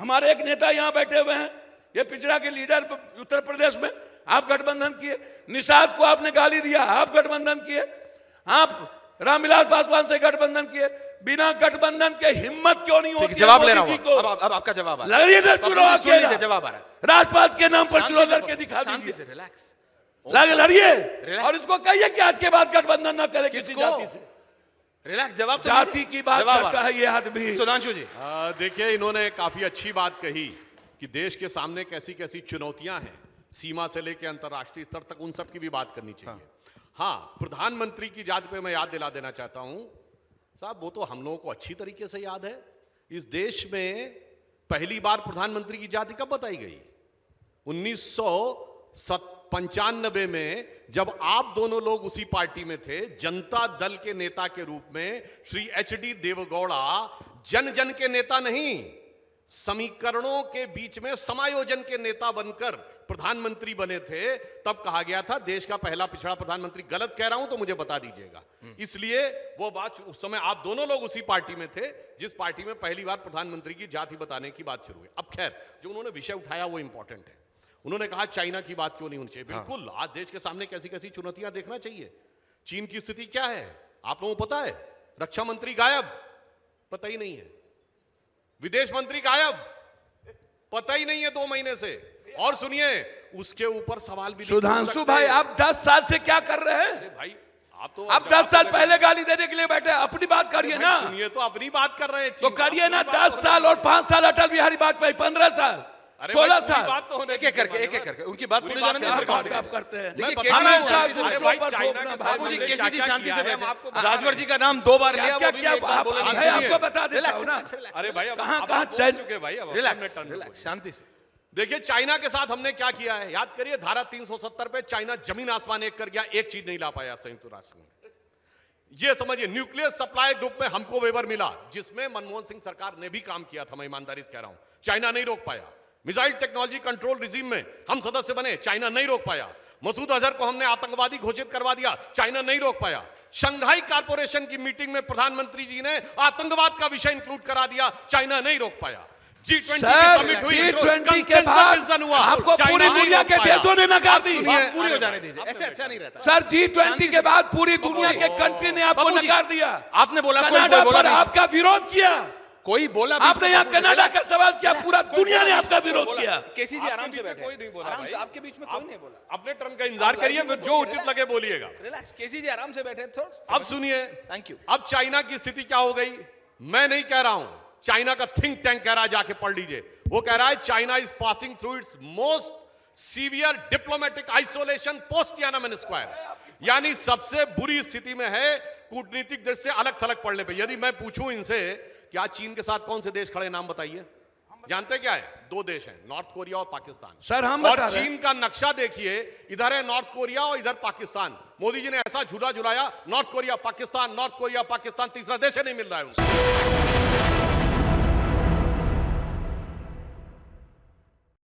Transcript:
हमारे एक नेता यहां बैठे हुए हैं, ये पिछड़ा के लीडर उत्तर प्रदेश में, आप गठबंधन किए। निषाद को आपने गाली दिया, आप गठबंधन किए। आप रामविलास पासवान से गठबंधन किए। बिना गठबंधन के हिम्मत क्यों नहीं होती? जवाब ले रहा हूं, अब आपका जवाब आ रहा है। लड़िए, जवाब आ रहा है। राजपाट के नाम पर चुनाव लड़के दिखा दीजिए, रिलैक्स लड़िए और इसको कहिए कि आज के बाद गठबंधन ना करे किसी जाति से। रिलैक्स, जवाब जाति की बात करता है ये आदमी। सुधांशु जी, देखिए, इन्होंने काफी अच्छी बात कही कि देश के सामने कैसी कैसी चुनौतियां हैं, सीमा से लेकर अंतर्राष्ट्रीय स्तर तक, उन सब की भी बात करनी चाहिए। हाँ, प्रधानमंत्री की जाति पे मैं याद दिला देना चाहता हूं साहब, वो तो हम लोगों को अच्छी तरीके से याद है। इस देश में पहली बार प्रधानमंत्री की जाति कब बताई गई? 1995 में, जब आप दोनों लोग उसी पार्टी में थे। जनता दल के नेता के रूप में श्री एच.डी. देवेगौड़ा जन जन के नेता नहीं, समीकरणों के बीच में समायोजन के नेता बनकर प्रधानमंत्री बने थे। तब कहा गया था देश का पहला पिछड़ा प्रधानमंत्री। गलत कह रहा हूं तो मुझे बता दीजिएगा। इसलिए वो बात, उस समय आप दोनों लोग उसी पार्टी में थे जिस पार्टी में पहली बार प्रधानमंत्री की जाति बताने की बात शुरू हुई। अब खैर, जो उन्होंने विषय उठाया वो इंपॉर्टेंट है। उन्होंने कहा चाइना की बात क्यों नहीं होनी चाहिए। बिल्कुल, आज देश के सामने कैसी कैसी चुनौतियां देखना चाहिए। चीन की स्थिति क्या है आप लोगों को पता है? रक्षा मंत्री गायब, पता ही नहीं है। विदेश मंत्री गायब, पता ही नहीं है 2 महीने से। और सुनिए, उसके ऊपर सवाल भी। सुधांशु भाई, आप 10 साल से क्या कर रहे हैं? भाई आप तो, आप 10 साल पहले गाली देने के लिए बैठे, अपनी बात करिए ना। सुनिए, तो अपनी बात कर रहे हैं तो करिए ना। 10 साल और 5 साल अटल बिहारी वाजपेयी, 15 साल, 16 साल, बात तो होने एक एक करके उनकी बात पूरी जाने दें। आप करते हैं। देखिए, बाबूजी, केसी जी शांति से बैठे। राजवर जी का नाम 2 बार लिया, वो भी एक बार बोले नहीं। आपको बता देता हूं ना। अरे भाई, कहां चल चुके भाई, रिलैक्स, शांति से। देखिए, चाइना के साथ हमने क्या किया है, याद करिए। धारा 370 पे चाइना जमीन आसमान एक कर गया, एक चीज नहीं ला पाया संयुक्त राष्ट्र में। ये समझिए, न्यूक्लियर सप्लाई ग्रुप में हमको वेवर मिला, जिसमें मनमोहन सिंह सरकार ने भी काम किया था, मैं ईमानदारी से कह रहा हूं। चाइना नहीं रोक पाया। मिसाइल टेक्नोलॉजी कंट्रोल रिजीम में हम सदस्य बने, चाइना नहीं रोक पाया। मसूद अजहर को हमने आतंकवादी घोषित करवा दिया, चाइना नहीं रोक पाया। शंघाई कॉर्पोरेशन की मीटिंग में प्रधानमंत्री जी ने आतंकवाद का विषय इंक्लूड करा दिया, चाइना नहीं रोक पाया। G20 समिट हुई, G20 के बाद आपको पूरी दुनिया के देशों ने नकार दी। पूरी हो जाने दीजिए, ऐसे अच्छा नहीं रहता सर। G20 के बाद पूरी दुनिया के कंट्री ने आपको नकार दिया। आपने बोला, कनाडा पर आपका विरोध किया, कोई बोला, आपने यहाँ कनाडा का सवाल किया, पूरा दुनिया ने आपका विरोध किया। केसी जी आराम से बैठे, कोई नहीं बोला, आराम से। आपके बीच में कोई नहीं बोला। अपने टर्म का इंतजार करिए, फिर जो उचित लगे बोलिएगा। रिलैक्स, केसी जी आराम से बैठे। अब सुनिए, थैंक यू। अब चाइना की स्थिति क्या हो गई? मैं नहीं कह रहा हूं, चाइना का थिंक टैंक कह रहा है, जाके पढ़ लीजिए। वो कह रहा है China is passing through it's most severe diplomatic isolation post Tiananmen square, यानी सबसे बुरी स्थिति में है कूटनीतिक दृष्टि से अलग थलग पड़ने पे। यदि मैं पूछूं इनसे कि आज चीन के साथ कौन से देश खड़े, नाम बताइए। जानते क्या है? 2 देश हैं, नॉर्थ कोरिया और पाकिस्तान। सर, हम और चीन का नक्शा देखिए, इधर है नॉर्थ कोरिया और इधर पाकिस्तान। मोदी जी ने ऐसा झूला झुलाया, North Korea Pakistan, North Korea Pakistan, तीसरा देश नहीं मिल रहा है उनसे।